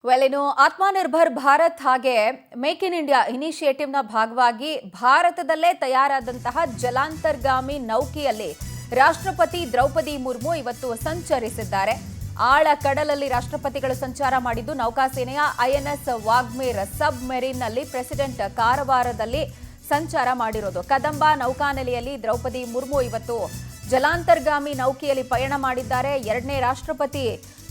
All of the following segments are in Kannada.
ಇನ್ನು ಆತ್ಮನಿರ್ಭರ್ ಭಾರತ್ ಹಾಗೆ ಮೇಕ್ ಇನ್ ಇಂಡಿಯಾ ಇನಿಷಿಯೇಟಿವ್ನ ಭಾಗವಾಗಿ ಭಾರತದಲ್ಲೇ ತಯಾರಾದಂತಹ ಜಲಾಂತರ್ಗಾಮಿ ನೌಕೆಯಲ್ಲಿ ರಾಷ್ಟ್ರಪತಿ ದ್ರೌಪದಿ ಮುರ್ಮು ಇವತ್ತು ಸಂಚರಿಸಿದ್ದಾರೆ. ಆಳ ಕಡಲಲ್ಲಿ ರಾಷ್ಟ್ರಪತಿಗಳು ಸಂಚಾರ ಮಾಡಿದ್ದು ನೌಕಾಸೇನೆಯ ಐಎನ್ಎಸ್ ವಾಗ್ಮೇರ್ ಸಬ್ ಮೆರಿನ್ನಲ್ಲಿ ಪ್ರೆಸಿಡೆಂಟ್ ಕಾರವಾರದಲ್ಲಿ ಸಂಚಾರ ಮಾಡಿರೋದು. ಕದಂಬ ನೌಕಾನೆಲೆಯಲ್ಲಿ ದ್ರೌಪದಿ ಮುರ್ಮು ಇವತ್ತು ಜಲಾಂತರ್ಗಾಮಿ ನೌಕೆಯಲ್ಲಿ ಪಯಣ ಮಾಡಿದ್ದಾರೆ. ಎರಡನೇ ರಾಷ್ಟ್ರಪತಿ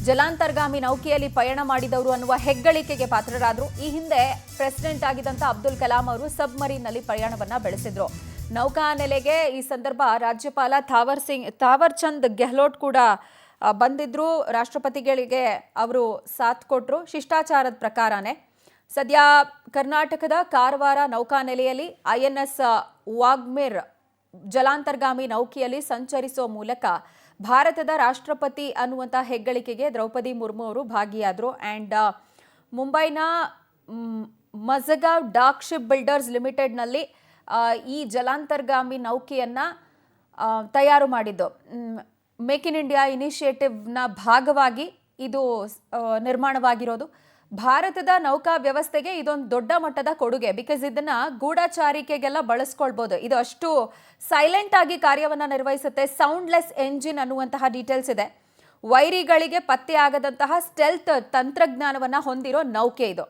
ಜಲಾಂತರ್ಗಾಮಿ ನೌಕೆಯಲ್ಲಿ ಪಯಣ ಮಾಡಿದವರು ಅನ್ನುವ ಹೆಗ್ಗಳಿಕೆಗೆ ಪಾತ್ರರಾದರು. ಈ ಹಿಂದೆ ಪ್ರೆಸಿಡೆಂಟ್ ಆಗಿದ್ದಂಥ ಅಬ್ದುಲ್ ಕಲಾಂ ಅವರು ಸಬ್ಮರೀನ್ನಲ್ಲಿ ಪ್ರಯಾಣವನ್ನ ಬೆಳೆಸಿದ್ರು. ನೌಕಾನೆಲೆಗೆ ಈ ಸಂದರ್ಭ ರಾಜ್ಯಪಾಲ ಥಾವರ್ ಚಂದ್ ಗೆಹ್ಲೋಟ್ ಕೂಡ ಬಂದಿದ್ರು. ರಾಷ್ಟ್ರಪತಿಗಳಿಗೆ ಅವರು ಸಾಥ್ ಕೊಟ್ಟರು. ಶಿಷ್ಟಾಚಾರದ ಪ್ರಕಾರನೇ ಸದ್ಯ ಕರ್ನಾಟಕದ ಕಾರವಾರ ನೌಕಾನೆಲೆಯಲ್ಲಿ ಐಎನ್ಎಸ್ ವಾಗ್ಮೇರ್ ಜಲಾಂತರ್ಗಾಮಿ ನೌಕೆಯಲ್ಲಿ ಸಂಚರಿಸುವ ಮೂಲಕ ಭಾರತದ ರಾಷ್ಟ್ರಪತಿ ಅನ್ನುವಂಥ ಹೆಗ್ಗಳಿಕೆಗೆ ದ್ರೌಪದಿ ಮುರ್ಮು ಅವರು ಭಾಗಿಯಾದರು. ಆ್ಯಂಡ್ ಮುಂಬೈನ ಮಜಗಾವ್ ಡಾಕ್ ಶಿಪ್ ಬಿಲ್ಡರ್ಸ್ ಲಿಮಿಟೆಡ್ನಲ್ಲಿ ಈ ಜಲಾಂತರ್ಗಾಮಿ ನೌಕೆಯನ್ನು ತಯಾರು ಮಾಡಿದ್ದು. ಮೇಕ್ ಇನ್ ಇಂಡಿಯಾ ಇನಿಷಿಯೇಟಿವ್ನ ಭಾಗವಾಗಿ ಇದು ನಿರ್ಮಾಣವಾಗಿರೋದು. ಭಾರತದ ನೌಕಾ ವ್ಯವಸ್ಥೆಗೆ ಇದೊಂದು ದೊಡ್ಡ ಮಟ್ಟದ ಕೊಡುಗೆ. ಬಿಕಾಸ್ ಇದನ್ನ ಗೂಢಚಾರಿಕೆಗೆಲ್ಲ ಬಳಸ್ಕೊಳ್ಬೋದು. ಇದು ಅಷ್ಟು ಸೈಲೆಂಟ್ ಆಗಿ ಕಾರ್ಯವನ್ನು ನಿರ್ವಹಿಸುತ್ತೆ. ಸೌಂಡ್ಲೆಸ್ ಎಂಜಿನ್ ಅನ್ನುವಂತಹ ಡೀಟೇಲ್ಸ್ ಇದೆ. ವೈರಿಗಳಿಗೆ ಪತ್ತೆ ಆಗದಂತಹ ಸ್ಟೆಲ್ತ್ ತಂತ್ರಜ್ಞಾನವನ್ನು ಹೊಂದಿರೋ ನೌಕೆ ಇದು.